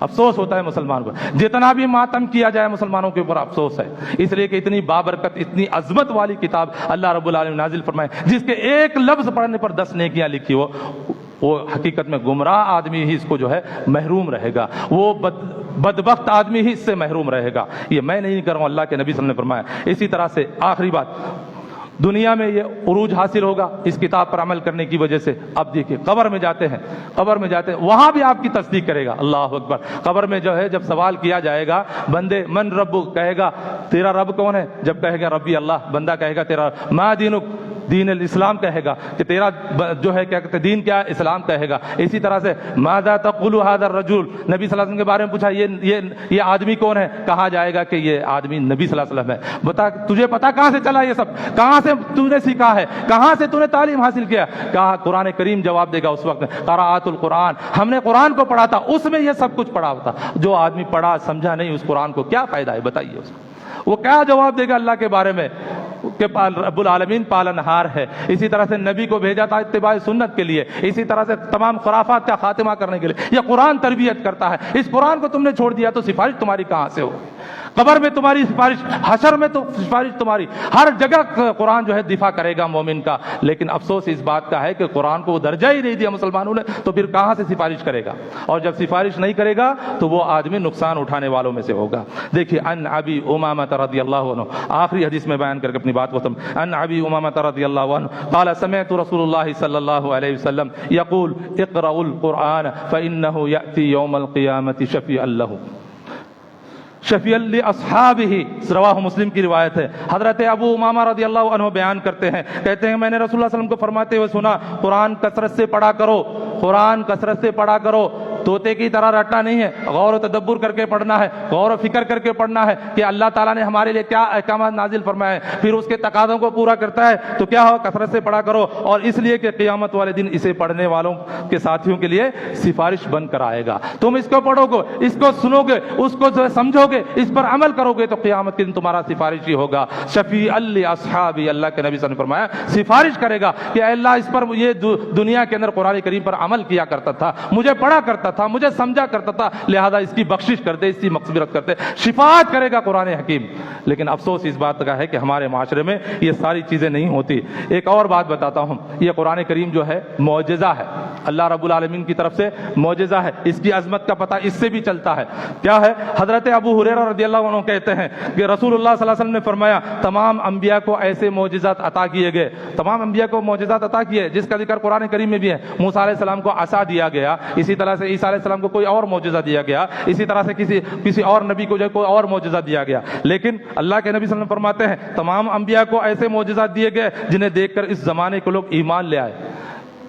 افسوس ہوتا ہے مسلمان کو، جتنا بھی ماتم کیا جائے مسلمانوں کے اوپر افسوس ہے، اس لیے کہ اتنی بابرکت اتنی عظمت والی کتاب اللہ رب العالمین نازل فرمائے، جس کے ایک لفظ پڑھنے پر 10 نیکیاں لکھی ہو، وہ حقیقت میں گمراہ آدمی ہی اس کو جو ہے محروم رہے گا، وہ بدبخت آدمی ہی اس سے محروم رہے گا۔ یہ میں نہیں کر رہا ہوں، اللہ کے نبی صلی اللہ علیہ وسلم نے فرمایا۔ اسی طرح سے آخری بات، دنیا میں یہ عروج حاصل ہوگا اس کتاب پر عمل کرنے کی وجہ سے۔ اب دیکھیے قبر میں جاتے ہیں، وہاں بھی آپ کی تصدیق کرے گا، اللہ اکبر۔ قبر میں جو ہے جب سوال کیا جائے گا، بندے من رب کہے گا تیرا رب کون ہے، جب کہے گا ربی اللہ، بندہ کہے گا تیرا ما دینک، دین الاسلام کہے گا کہ تیرا جو ہے کیا کہتے دین کیا، اسلام کہے گا۔ اسی طرح سے ماذا تقول هذا الرجل، نبی صلی اللہ علیہ وسلم کے بارے میں پوچھا یہ آدمی کون ہے، کہا جائے گا کہ یہ آدمی نبی صلی اللہ علیہ وسلم ہے۔ بتا تجھے پتا کہاں سے چلا یہ سب، کہاں سے تو نے سیکھا ہے، کہاں سے تو نے تعلیم حاصل کیا؟ کہا قرآن کریم جواب دے گا اس وقت، قرأت القرآن، ہم نے قرآن کو پڑھا تھا، اس میں یہ سب کچھ پڑھا ہوتا۔ جو آدمی پڑھا سمجھا نہیں اس قرآن کو، کیا فائدہ ہے بتائیے اس کو، وہ کیا جواب دے گا اللہ کے بارے میں کہ رب العالمین پالنہار ہے۔ اسی طرح سے نبی کو بھیجا تھا اتباع سنت کے لیے، اسی طرح سے تمام خرافات کا خاتمہ کرنے کے لیے۔ یہ قرآن تربیت کرتا ہے، اس قرآن کو تم نے چھوڑ دیا تو سفارش تمہاری کہاں سے ہو؟ قبر میں تمہاری سفارش، حشر میں تو سفارش تمہاری، ہر جگہ قرآن جو ہے دفاع کرے گا مومن کا۔ لیکن افسوس اس بات کا ہے کہ قرآن کو وہ درجہ ہی نہیں دیا مسلمانوں نے، تو پھر کہاں سے سفارش کرے گا؟ اور جب سفارش نہیں کرے گا تو وہ آدمی نقصان اٹھانے والوں میں سے ہوگا۔ دیکھیے ان ابی امامہ رضی اللہ عنہ، آخری حدیث میں بیان کر کے اپنی بات ختم۔ ان ابی امامہ رضی اللہ عنہ قال سمعت رسول اللہ صلی اللہ علیہ وسلم یقول اقرؤوا القرآن فإنه یأتی یوم القیامة شفیعا له شفیع لاصحابہ، رواہ مسلم کی روایت ہے۔ حضرت ابو امامہ رضی اللہ عنہ بیان کرتے ہیں، کہتے ہیں میں نے رسول اللہ صلی اللہ علیہ وسلم کو فرماتے ہوئے سنا، قرآن کثرت سے پڑھا کرو، قرآن کثرت سے پڑھا کرو، طوطے کی طرح رٹنا نہیں ہے، غور و تدبر کر کے پڑھنا ہے، غور و فکر کر کے پڑھنا ہے کہ اللہ تعالیٰ نے ہمارے لیے کیا احکامات نازل فرمائے ہیں، پھر اس کے تقاضوں کو پورا کرتا ہے تو کیا ہو، کثرت سے پڑھا کرو، اور اس لیے کہ قیامت والے دن اسے پڑھنے والوں کے ساتھیوں کے لیے سفارش بن کر آئے گا۔ تم اس کو پڑھو گے، اس کو سنو گے، اس کو سمجھو گے، اس پر عمل کرو گے تو قیامت کے دن تمہارا سفارشی ہوگا۔ شفیع لاصحابہ، اللہ کے نبی صلی اللہ علیہ وسلم نے فرمایا سفارش کرے گا کہ اے اللہ اس پر یہ دنیا کے اندر قرآن کریم پر عمل کیا کرتا تھا، مجھے پڑھا کرتا تھا، مجھے سمجھا کرتا تھا، لہذا اس کی بخشش کرتے، اس کی مغفرت کرتے، شفاعت کرے گا قرآن حکیم۔ لیکن افسوس اس بات کا ہے کہ ہمارے معاشرے میں یہ ساری چیزیں نہیں ہوتی۔ ایک اور بات بتاتا ہوں، یہ قرآن کریم جو ہے معجزہ ہے، اللہ رب العالمین کی طرف سے معجزہ ہے، اس کی عظمت کا پتہ اس سے بھی چلتا ہے۔ کیا ہے؟ حضرت ابو ہریرہ رضی اللہ عنہ کہتے ہیں کہ رسول اللہ صلی اللہ علیہ وسلم نے فرمایا تمام انبیاء کو ایسے معجزات عطا کیے گئے، تمام انبیاء کو معجزات عطا کیے جس کا ذکر قرآن کریم میں بھی ہے۔ موسیٰ علیہ السلام کو عصا دیا گیا، اسی طرح سے عیسیٰ علیہ السلام کو کوئی اور معجزہ دیا گیا، اسی طرح سے کسی اور نبی کو جو کوئی اور معجزہ دیا گیا۔ لیکن اللہ کے نبی صلی اللہ علیہ وسلم فرماتے ہیں تمام انبیاء کو ایسے معجزات دیے گئے جنہیں دیکھ کر اس زمانے کے لوگ ایمان لے آئے،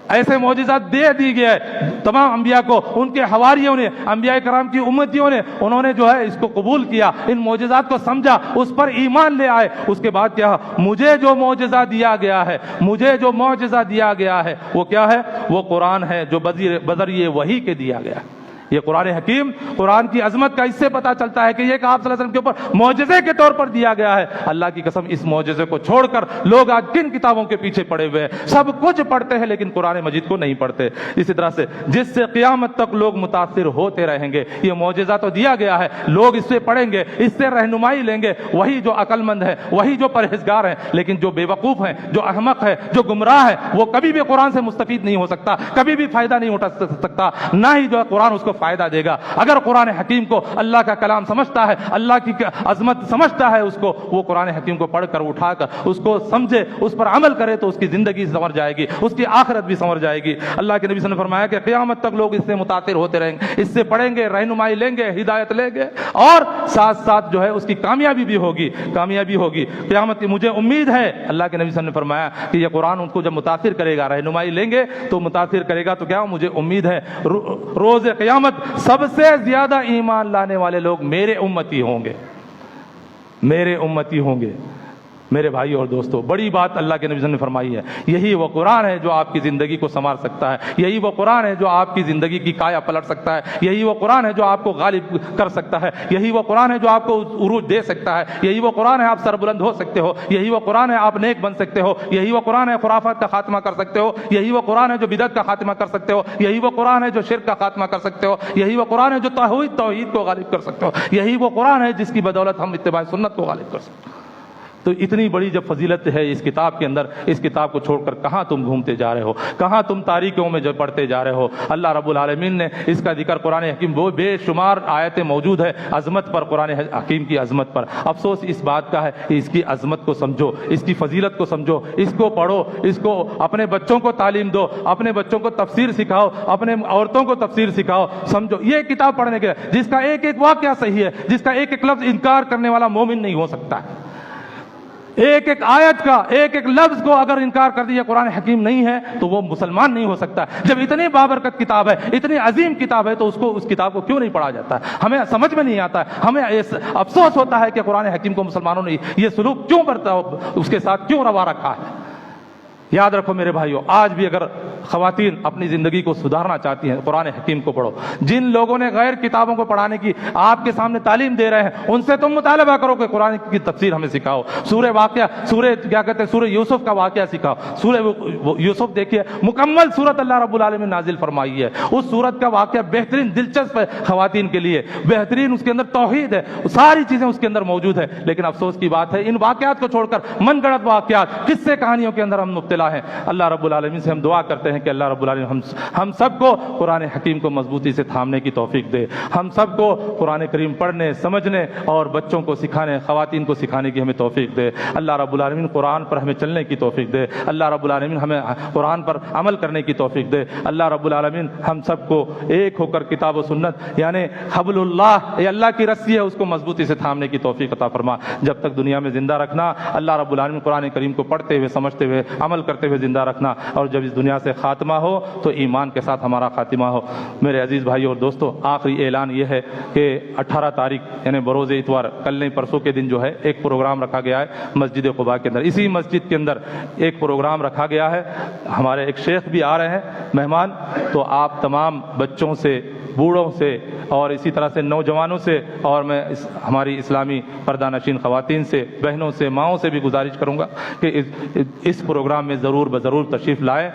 ایسے معجزات دے دی گئے تمام انبیاء کو، ان کے حواریوں نے، انبیاء کرام کی امتیوں نے، انہوں نے جو ہے اس کو قبول کیا، ان معجزات کو سمجھا، اس پر ایمان لے آئے۔ اس کے بعد کیا؟ مجھے جو معجزہ دیا گیا ہے، مجھے جو معجزہ دیا گیا ہے وہ کیا ہے؟ وہ قرآن ہے جو بذریعہ وحی کے دیا گیا ہے۔ یہ قرآن حکیم، قرآن کی عظمت کا اس سے پتہ چلتا ہے کہ یہ کہ آپ صلی اللہ علیہ وسلم کے اوپر معجزے کے طور پر دیا گیا ہے۔ اللہ کی قسم اس معجزے کو چھوڑ کر لوگ آج کن کتابوں کے پیچھے پڑے ہوئے ہیں، سب کچھ پڑھتے ہیں لیکن قرآن مجید کو نہیں پڑھتے۔ اسی طرح سے جس سے قیامت تک لوگ متاثر ہوتے رہیں گے، یہ معجزہ تو دیا گیا ہے، لوگ اس سے پڑھیں گے، اس سے رہنمائی لیں گے، وہی جو عقل مند ہے، وہی جو پرہیزگار ہیں، لیکن جو بے وقوف ہیں، جو احمق ہے، جو گمراہ ہے، وہ کبھی بھی قرآن سے مستفید نہیں ہو سکتا، کبھی بھی فائدہ نہیں اٹھا سکتا، نہ ہی جو ہے قرآن اس کو فائدہ دے گا۔ اگر قرآن حکیم کو اللہ کا کلام سمجھتا ہے، اللہ کی عظمت سمجھتا ہے، اس کو وہ قرآن حکیم کو پڑھ کر اٹھا کر اس کو سمجھے، اس پر عمل کرے تو اس کی زندگی سنور جائے گی، اس کی آخرت بھی سنور جائے گی۔ اللہ کے نبی صلی اللہ علیہ وسلم نے فرمایا کہ قیامت تک لوگ اس سے متاثر ہوتے رہیں گے، اس سے پڑھیں گے، رہنمائی لیں گے، ہدایت لیں گے، اور ساتھ ساتھ جو ہے اس کی کامیابی بھی ہوگی، کامیابی ہوگی قیامت کی۔ مجھے امید ہے، اللہ کے نبی صلی اللہ علیہ وسلم نے فرمایا کہ یہ قرآن ان کو جب متاثر کرے گا، رہنمائی لیں گے تو متاثر کرے گا، تو کیا مجھے امید ہے روز قیامت سب سے زیادہ ایمان لانے والے لوگ میرے امتی ہوں گے، میرے امتی ہوں گے۔ میرے بھائی اور دوستو، بڑی بات اللہ کے نبی صلی اللہ علیہ وسلم نے فرمائی ہے، یہی وہ قرآن ہے جو آپ کی زندگی کو سنوار سکتا ہے، یہی وہ قرآن ہے جو آپ کی زندگی کی کایا پلٹ سکتا ہے، یہی وہ قرآن ہے جو آپ کو غالب کر سکتا ہے، یہی وہ قرآن ہے جو آپ کو عروج دے سکتا ہے، یہی وہ قرآن ہے آپ سربلند ہو سکتے ہو، یہی وہ قرآن ہے آپ نیک بن سکتے ہو، یہی وہ قرآن ہے خرافات کا خاتمہ کر سکتے ہو، یہی وہ قرآن ہے جو بدعت کا خاتمہ کر سکتے ہو، یہی وہ قرآن ہے جو شرک کا خاتمہ کر سکتے ہو، یہی وہ قرآن ہے جو توحید کو غالب کر سکتے ہو، یہی وہ قرآن ہے جس کی بدولت ہم اتباع سنت کو غالب کر سکتے ہیں۔ تو اتنی بڑی جب فضیلت ہے اس کتاب کے اندر، اس کتاب کو چھوڑ کر کہاں تم گھومتے جا رہے ہو، کہاں تم تاریکیوں میں جو پڑھتے جا رہے ہو۔ اللہ رب العالمین نے اس کا ذکر قرآن حکیم، وہ بے شمار آیتیں موجود ہے عظمت پر، قرآن حکیم کی عظمت پر۔ افسوس اس بات کا ہے کہ اس کی عظمت کو سمجھو، اس کی فضیلت کو سمجھو، اس کو پڑھو، اس کو اپنے بچوں کو تعلیم دو، اپنے بچوں کو تفسیر سکھاؤ، اپنے عورتوں کو تفسیر سکھاؤ، سمجھو۔ یہ کتاب پڑھنے کے جس کا ایک ایک واقعہ صحیح ہے، جس کا ایک ایک لفظ انکار کرنے والا مومن نہیں ہو سکتا ہے، ایک ایک آیت کا ایک ایک لفظ کو اگر انکار کر دیا قرآن حکیم نہیں ہے تو وہ مسلمان نہیں ہو سکتا۔ جب اتنی بابرکت کتاب ہے، اتنی عظیم کتاب ہے، تو اس کتاب کو کیوں نہیں پڑھا جاتا ہے؟ ہمیں سمجھ میں نہیں آتا ہے، ہمیں افسوس ہوتا ہے کہ قرآن حکیم کو مسلمانوں نے یہ سلوک کیوں برتا، اس کے ساتھ کیوں روا رکھا ہے۔ یاد رکھو میرے بھائیو، آج بھی اگر خواتین اپنی زندگی کو سدھارنا چاہتی ہیں، قرآن حکیم کو پڑھو۔ جن لوگوں نے غیر کتابوں کو پڑھانے کی آپ کے سامنے تعلیم دے رہے ہیں، ان سے تم مطالبہ کرو کہ قرآن کی تفسیر ہمیں سکھاؤ۔ سورہ یوسف کا واقعہ سکھاؤ۔ سورہ یوسف دیکھیے، مکمل سورت اللہ رب العالمین نازل فرمائی ہے۔ اس سورت کا واقعہ بہترین، دلچسپ ہے خواتین کے لیے، بہترین، اس کے اندر توحید ہے، ساری چیزیں اس کے اندر موجود ہے۔ لیکن افسوس کی بات ہے، ان واقعات کو چھوڑ کر من گڑت واقعات، قصے کہانیوں کے اندر ہم مبتلا ہیں۔ اللہ رب العالمین سے ہم دعا کرتے ہیں کہ اللہ رب العالمین ہم سب کو قرآن حکیم کو مضبوطی سے تھامنے کی توفیق دے، ہم سب کو قرآن کریم پڑھنے، سمجھنے اور بچوں کو سکھانے، خواتین کو سکھانے کی ہمیں توفیق دے۔ اللہ رب العالمین قرآن پر ہمیں چلنے کی توفیق دے، اللہ رب العالمین ہمیں قرآن پر عمل کرنے کی توفیق دے۔ اللہ رب العالمین ہم سب کو ایک ہو کر کتاب و سنت، یعنی حبل اللہ، یہ اللہ کی رسی ہے، اس کو مضبوطی سے تھامنے کی توفیق عطا فرما۔ جب تک دنیا میں زندہ رکھنا، اللہ رب العالمین قرآن کریم کو پڑھتے ہوئے، سمجھتے ہوئے، عمل کرتے ہوئے زندہ رکھنا، اور جب اس دنیا سے خاتمہ ہو تو ایمان کے ساتھ ہمارا خاتمہ ہو۔ میرے عزیز بھائیو اور دوستو، آخری اعلان یہ ہے کہ 18 تاریخ یعنی بروز اتوار، کل نہیں پرسوں کے دن جو ہے ایک پروگرام رکھا گیا ہے مسجد قباء کے اندر۔ اسی مسجد کے اندر ایک پروگرام رکھا گیا ہے، ہمارے ایک شیخ بھی آ رہے ہیں مہمان، تو آپ تمام بچوں سے، بوڑھوں سے اور اسی طرح سے نوجوانوں سے، اور میں ہماری اسلامی پردہ نشین خواتین سے، بہنوں سے، ماؤں سے بھی گزارش کروں گا کہ اس پروگرام میں ضرور تشریف لائیں۔